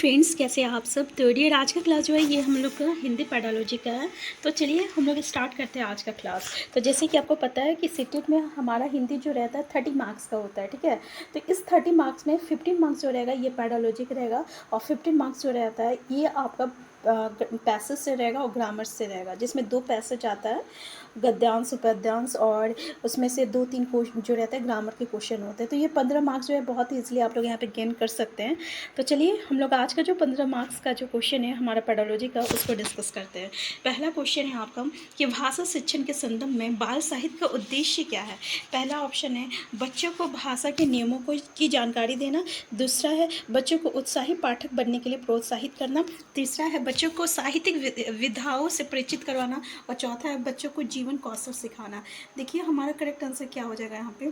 Friends, कैसे हैं आप सब। तो डियर, आज का क्लास जो है ये हम लोग का हिंदी पेडालॉजी का है। तो चलिए हम लोग स्टार्ट करते हैं आज का क्लास। तो जैसे कि आपको पता है कि सीटेट में हमारा हिंदी जो रहता है 30 मार्क्स का होता है, ठीक है। तो इस 30 मार्क्स में 15 मार्क्स जो रहेगा ये पेडालॉजी का रहेगा, और 15 मार्क्स जो रहता है ये आपका पैसेज से रहेगा और ग्रामर से रहेगा, जिसमें 2 पैसेज आता है, गद्यांश उपद्यांश, और उसमें से 2-3 क्वेश्चन जो रहता है ग्रामर के क्वेश्चन होते हैं। तो ये 15 मार्क्स जो है बहुत ही ईजिली आप लोग यहाँ पे गेन कर सकते हैं। तो चलिए हम लोग आज का जो 15 मार्क्स का जो क्वेश्चन है हमारा पेडोलॉजी का, उसको डिस्कस करते हैं। पहला क्वेश्चन है आपका कि भाषा शिक्षण के संदर्भ में बाल साहित्य का उद्देश्य क्या है। पहला ऑप्शन है बच्चों को भाषा के नियमों की जानकारी देना। दूसरा है बच्चों को उत्साही पाठक बनने के लिए प्रोत्साहित करना। तीसरा है बच्चों को साहित्यिक विधाओं से परिचित करवाना। और चौथा है बच्चों को जीवन कौशल सिखाना। देखिए हमारा करेक्ट आंसर क्या हो जाएगा यहाँ पे।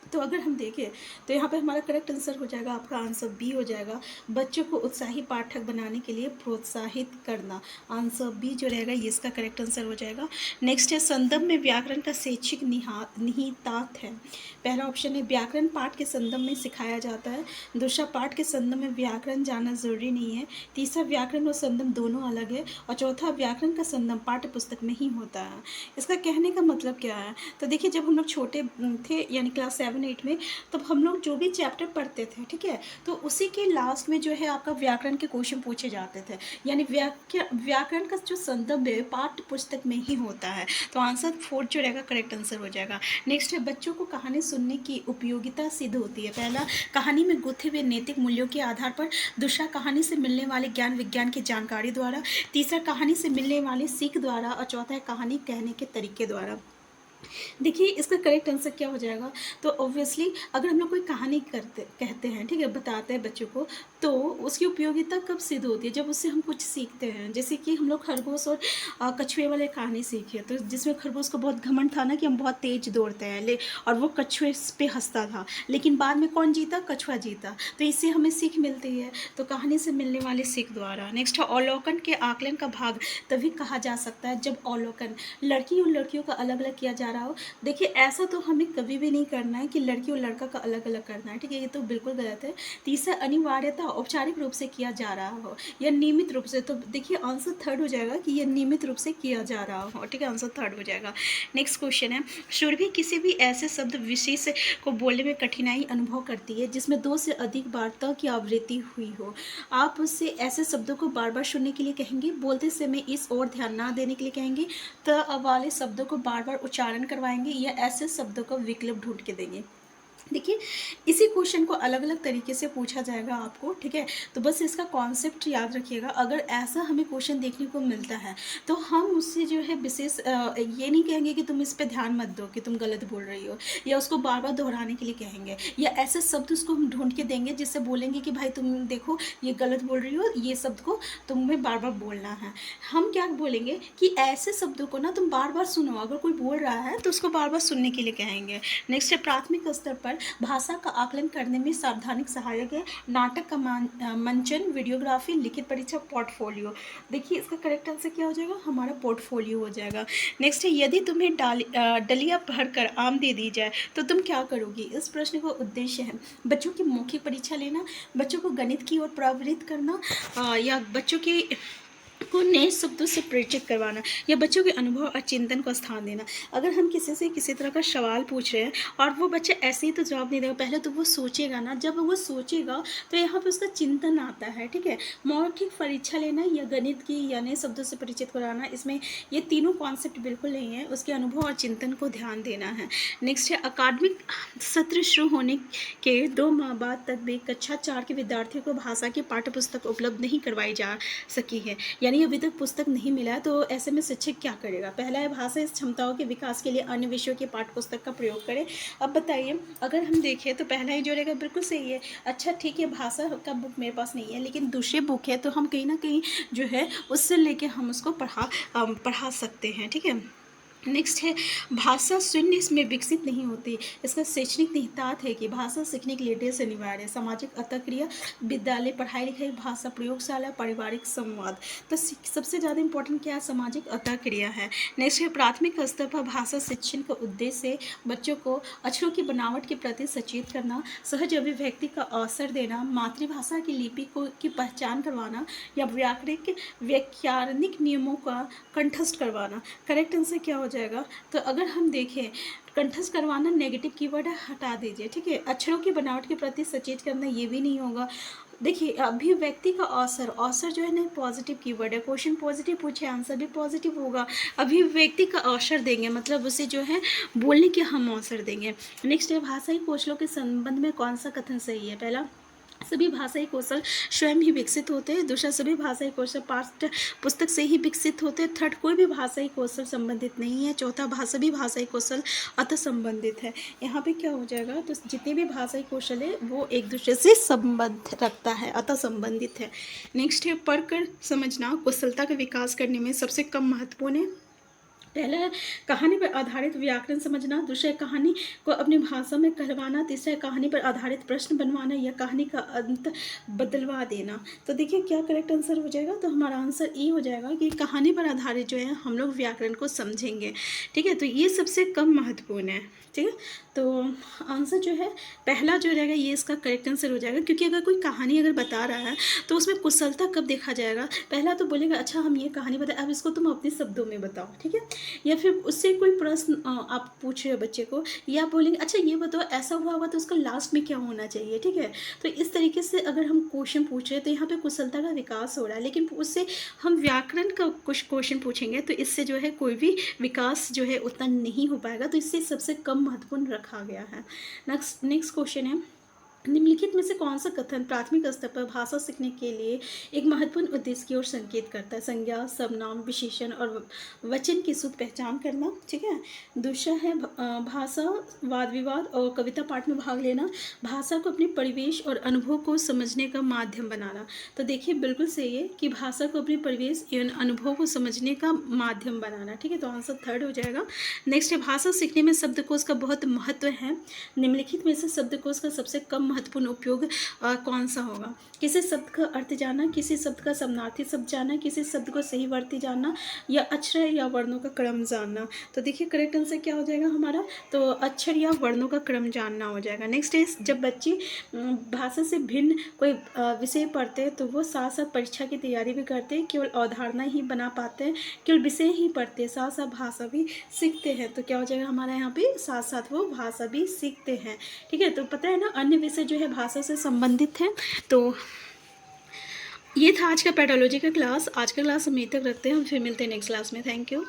तो अगर हम देखें तो यहाँ पे हमारा करेक्ट आंसर हो जाएगा, आपका आंसर बी हो जाएगा, बच्चों को उत्साही पाठक बनाने के लिए प्रोत्साहित करना। आंसर बी जो रहेगा ये इसका करेक्ट आंसर हो जाएगा। नेक्स्ट है संदर्भ में व्याकरण का शैक्षिक निहितार्थ है। पहला ऑप्शन है व्याकरण पाठ के संदर्भ में सिखाया जाता है। दूसरा, पाठ के संदर्भ में व्याकरण जानना जरूरी नहीं है। तीसरा, व्याकरण और संदर्भ दोनों अलग है। और चौथा, व्याकरण का संदर्भ पाठ्य पुस्तक में ही होता है। इसका कहने का मतलब क्या है। तो देखिए जब हम लोग छोटे थे यानी क्लास 7-8 में, तब हम लोग जो भी चैप्टर पढ़ते थे, ठीक है, तो उसी के लास्ट में जो है आपका व्याकरण के क्वेश्चन पूछे जाते थे। यानी व्याकरण का जो संदर्भ है पाठ्य पुस्तक में ही होता है। तो आंसर 4 जो रहेगा करेक्ट आंसर हो जाएगा। नेक्स्ट है बच्चों को कहानी सुनने की उपयोगिता सिद्ध होती है। पहला, कहानी में गुथे हुए नैतिक मूल्यों के आधार पर। दूसरा, कहानी से मिलने वाले ज्ञान विज्ञान की जानकारी द्वारा। तीसरा, कहानी से मिलने वाली सीख द्वारा। और चौथा है कहानी कहने के तरीके द्वारा। देखिए इसका करेक्ट आंसर क्या हो जाएगा। तो ऑब्वियसली अगर हम लोग कोई कहानी कहते हैं, ठीक है, बताते हैं बच्चों को, तो उसकी उपयोगिता कब सिद्ध होती है, जब उससे हम कुछ सीखते हैं। जैसे कि हम लोग खरगोश और कछुए वाले कहानी सीखी है, तो जिसमें खरगोश को बहुत घमंड था ना कि हम बहुत तेज दौड़ते हैं, और वो कछुए पे हंसता था, लेकिन बाद में कौन जीता, कछुआ जीता। तो इससे हमें सीख मिलती है, तो कहानी से मिलने वाली सीख द्वारा। नेक्स्ट है अवलोकन के आकलन का भाग तभी कहा जा सकता है जब अवलोकन लड़की और लड़कियों का अलग अलग किया जा रहा हो। देखिए ऐसा तो हमें कभी भी नहीं करना है कि लड़की और लड़का का अलग अलग करना है, ठीक है, ये तो बिल्कुल गलत है। तीसरा, अनिवार्यता औपचारिक रूप से किया जा रहा हो या नियमित रूप से। तो देखिए आंसर 3rd हो जाएगा कि यह नियमित रूप से किया जा रहा हो, ठीक है, आंसर 3rd हो जाएगा। नेक्स्ट क्वेश्चन है सुरभि किसी भी ऐसे शब्द विशेष को बोलने में कठिनाई अनुभव करती है जिसमें 2 से अधिक बार त की आवृत्ति हुई हो। आप उससे ऐसे शब्दों को बार बार सुनने के लिए कहेंगे, बोलते समय इस ओर ध्यान ना देने के लिए कहेंगे, त वाले शब्दों को बार बार उच्चारण करवाएंगे, या ऐसे शब्दों को विकल्प ढूंढ के देंगे। देखिए इसी क्वेश्चन को अलग अलग तरीके से पूछा जाएगा आपको, ठीक है। तो बस इसका कॉन्सेप्ट याद रखिएगा। अगर ऐसा हमें क्वेश्चन देखने को मिलता है तो हम उससे जो है विशेष ये नहीं कहेंगे कि तुम इस पे ध्यान मत दो कि तुम गलत बोल रही हो, या उसको बार बार दोहराने के लिए कहेंगे, या ऐसे शब्द उसको हम ढूंढ के देंगे जिससे बोलेंगे कि भाई तुम देखो ये गलत बोल रही हो, ये शब्द को तुम्हें बार बार बोलना है। हम क्या बोलेंगे कि ऐसे शब्दों को ना तुम बार बार सुनो, अगर कोई बोल रहा है तो उसको बार बार सुनने के लिए कहेंगे। नेक्स्ट है प्राथमिक स्तर पर भाषा का आकलन करने में सावधानिक सहायक है नाटक का मंचन, वीडियोग्राफी, लिखित परीक्षा, पोर्टफोलियो। देखिए इसका करेक्ट आंसर क्या हो जाएगा, हमारा पोर्टफोलियो हो जाएगा। नेक्स्ट है यदि तुम्हें डलिया भरकर आम दे दी जाए तो तुम क्या करोगी। इस प्रश्न का उद्देश्य है बच्चों की मौखिक परीक्षा लेना, बच्चों को गणित की ओर प्रवृत्त करना, या बच्चों की को नए शब्दों से परिचित करवाना, या बच्चों के अनुभव और चिंतन को स्थान देना। अगर हम किसी से किसी तरह का सवाल पूछ रहे हैं और वो बच्चा ऐसे ही तो जवाब नहीं देगा, पहले तो वो सोचेगा ना, जब वो सोचेगा तो यहाँ पे उसका चिंतन आता है, ठीक है। मौखिक परीक्षा लेना या गणित की या नए शब्दों से परिचित कराना, इसमें ये तीनों कॉन्सेप्ट बिल्कुल नहीं है, उसके अनुभव और चिंतन को ध्यान देना है। नेक्स्ट है अकादमिक सत्र शुरू होने के 2 माह बाद तक भी कक्षा 4 के विद्यार्थियों को भाषा की पाठ्य पुस्तक उपलब्ध नहीं करवाई जा सकी है, यानी अभी तक पुस्तक नहीं मिला है। तो ऐसे में शिक्षक क्या करेगा। पहला है भाषा क्षमताओं के विकास के लिए अन्य विषयों की पाठ्य पुस्तक का प्रयोग करें। अब बताइए अगर हम देखें तो पहला ही जो रहेगा बिल्कुल सही है। अच्छा ठीक है, भाषा का बुक मेरे पास नहीं है, लेकिन दूसरी बुक है तो हम कहीं ना कहीं जो है उससे लेके हम उसको पढ़ा सकते हैं, ठीक है। नेक्स्ट है भाषा शून्य इसमें विकसित नहीं होती। इसका शैक्षणिक निहितार्थ है कि भाषा सीखने के लिए डेढ़ से अनिवार्य है। सामाजिक अंतःक्रिया, विद्यालय, पढ़ाई लिखाई, भाषा प्रयोगशाला, पारिवारिक संवाद। तो सबसे ज़्यादा इंपॉर्टेंट क्या है? सामाजिक अंतःक्रिया है। नेक्स्ट है प्राथमिक स्तर पर भाषा शिक्षण का उद्देश्य है बच्चों को अक्षरों की बनावट के प्रति सचेत करना, सहज अभिव्यक्ति का अवसर देना, मातृभाषा की लिपि को की पहचान करवाना या व्याकरणिक नियमों का कंठस्थ करवाना। करेक्ट आंसर क्या हो जाएगा? तो अगर हम देखें कंठस्थ करवाना नेगेटिव कीवर्ड है, हटा दीजिए, ठीक है। अक्षरों की बनावट के प्रति सचेत करना ये भी नहीं होगा। देखिए अभिव्यक्ति का अवसर, अवसर जो है ना पॉजिटिव कीवर्ड है, क्वेश्चन पॉजिटिव पूछे आंसर भी पॉजिटिव होगा। अभिव्यक्ति का अवसर देंगे मतलब उसे जो है बोलने के हम अवसर देंगे। नेक्स्ट है भाषाई कौशलों के संबंध में कौन सा कथन सही है? पहला, सभी भाषाई कौशल स्वयं ही विकसित होते हैं। दूसरा, सभी भाषाई कौशल पाठ्य पुस्तक से ही विकसित होते हैं। थर्ड, कोई भी भाषाई कौशल संबंधित नहीं है। चौथा, सभी भाषाई कौशल अतः संबंधित है। यहाँ पे क्या हो जाएगा? तो जितने भी भाषाई कौशल है वो एक दूसरे से संबंध रखता है, अतः संबंधित है। नेक्स्ट है पढ़कर समझना कुशलता का विकास करने में सबसे कम महत्वपूर्ण है। पहला है कहानी पर आधारित व्याकरण समझना। दूसरा है कहानी को अपनी भाषा में कहलवाना। तीसरा है कहानी पर आधारित प्रश्न बनवाना या कहानी का अंत बदलवा देना। तो देखिए क्या करेक्ट आंसर हो जाएगा? तो हमारा आंसर ये हो जाएगा कि कहानी पर आधारित जो है हम लोग व्याकरण को समझेंगे, ठीक है। तो ये सबसे कम महत्वपूर्ण है, ठीक है। तो आंसर जो है पहला जो रहेगा ये इसका करेक्ट आंसर हो जाएगा, क्योंकि अगर कोई कहानी अगर बता रहा है तो उसमें कुशलता कब देखा जाएगा? पहला तो बोलेगा अच्छा हम ये कहानी बताए, अब इसको तुम अपने शब्दों में बताओ, ठीक है। या फिर उससे कोई प्रश्न आप पूछ रहे हो बच्चे को, या बोलेंगे अच्छा ये बताओ ऐसा हुआ होगा तो उसका लास्ट में क्या होना चाहिए, ठीक है। तो इस तरीके से अगर हम क्वेश्चन पूछ रहे हैं तो यहाँ पे कुशलता का विकास हो रहा है, लेकिन उससे हम व्याकरण का कुछ क्वेश्चन पूछेंगे तो इससे जो है कोई भी विकास जो है उतना नहीं हो पाएगा। तो इससे सबसे कम महत्वपूर्ण रखा गया है। नेक्स्ट क्वेश्चन है निम्नलिखित में से कौन सा कथन प्राथमिक स्तर पर भाषा सीखने के लिए एक महत्वपूर्ण उद्देश्य की ओर संकेत करता है? संज्ञा, सर्वनाम, विशेषण और वचन की शुद्ध पहचान करना, ठीक है। दूसरा है भाषा वाद विवाद और कविता पाठ में भाग लेना, भाषा को अपने परिवेश और अनुभव को समझने का माध्यम बनाना। तो देखिए बिल्कुल सही है कि भाषा को अपने परिवेश एवं अनुभव को समझने का माध्यम बनाना, ठीक है। तो आंसर थर्ड हो जाएगा। नेक्स्ट है भाषा सीखने में शब्दकोश का बहुत महत्व है। निम्नलिखित में से शब्दकोश का सबसे कम महत्वपूर्ण उपयोग कौन सा होगा? किसी शब्द का अर्थ जानना, किसी शब्द का समानार्थी शब्द जानना, किसी शब्द को सही वर्ती जानना या अक्षर या वर्णों का क्रम जानना। तो देखिए करेक्ट आंसर क्या हो जाएगा हमारा? तो अक्षर या वर्णों का क्रम जानना हो जाएगा। नेक्स्ट है जब बच्चे भाषा से भिन्न कोई विषय पढ़ते हैं तो वो साथ साथ परीक्षा की तैयारी भी करते हैं, केवल अवधारणा ही बना पाते हैं, केवल विषय ही पढ़ते हैं, साथ साथ भाषा भी सीखते हैं। तो क्या हो जाएगा हमारा यहाँ पे? साथ साथ वो भाषा भी सीखते हैं, ठीक है। तो पता है ना अन्य विषय जो है भाषा से संबंधित है। तो ये था आज का पेडोलॉजी का क्लास। आज का क्लास हम यहीं तक रखते हैं, हम फिर मिलते हैं नेक्स्ट क्लास में। Thank you.